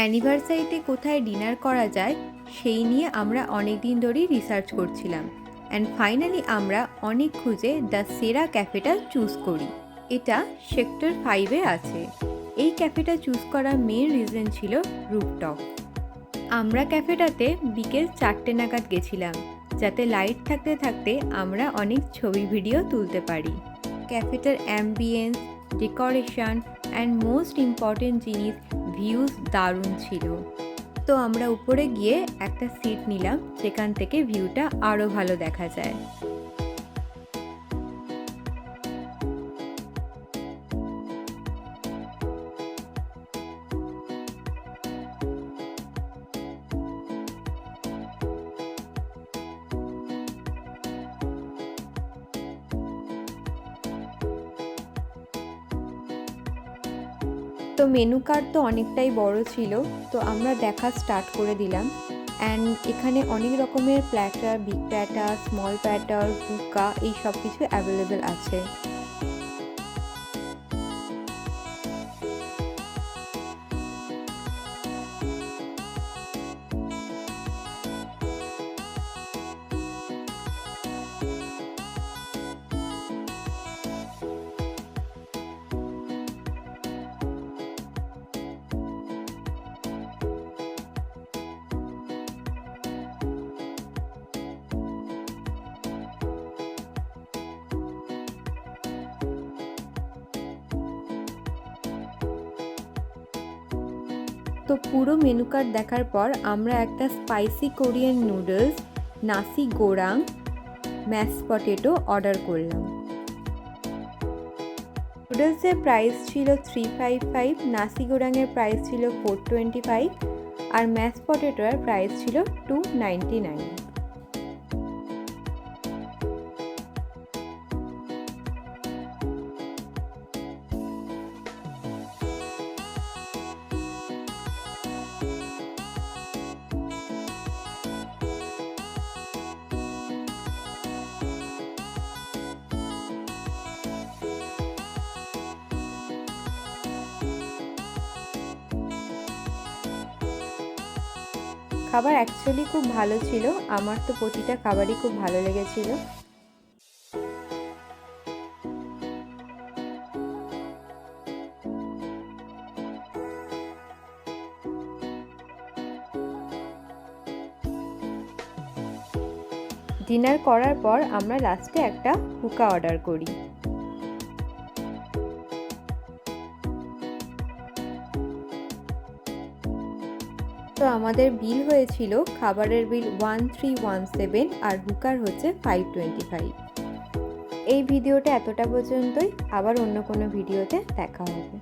অ্যানিভার্সারিতে কোথায় ডিনার করা যায় সেই নিয়ে আমরা অনেক দিন ধরেই রিসার্চ করছিলাম অ্যান্ড ফাইনালি আমরা অনেক খুঁজে দ্য সেরা ক্যাফেটা চুজ করি। এটা সেক্টর 5-এ আছে। এই ক্যাফেটা চুজ করার মেন রিজন ছিল রুফটপ। আমরা ক্যাফেটাতে বিকেল 4টে নাগাদ গেছিলাম যাতে লাইট থাকতে থাকতে আমরা অনেক ছবি ভিডিও তুলতে পারি। ক্যাফেটার ambience, decoration and most important জিনিস ভিউজ দারুণ ছিল। তো আমরা উপরে গিয়ে একটা সিট নিলাম যেখান থেকে ভিউটা আরও ভালো দেখা যায়। তো মেনু কার্ড তো অনেকটাই বড় ছিল, তো আমরা দেখা স্টার্ট করে দিলাম। অ্যান্ড এখানে অনেক রকমের platter, big platter, small platter, হুকা এই সব কিছু অ্যাভেলেবেল আছে। তো পুরো মেনু কার্ড দেখার পর আমরা একটা স্পাইসি কোরিয়ান নুডলস, নাসি গোরাং, ম্যাশ পটেটো অর্ডার করলাম। নুডলসের প্রাইস ছিল 355, নাসি গোরাংয়ের প্রাইস ছিল 425 আর ম্যাশ পটেটোর প্রাইস ছিল 299। খাবার অ্যাকচুয়ালি খুব ভালো ছিল, আমার তো প্রতিটা খাবারই খুব ভালো লেগেছিল। ডিনার করার পর আমরা লাস্টে একটা হুকা অর্ডার করি। তো আমাদের বিল হয়েছিল, খাবারের বিল 1317 আর হুকার হচ্ছে 525। এই ভিডিওটা এতটা পর্যন্তই, আবার অন্য কোনো ভিডিওতে দেখা হবে।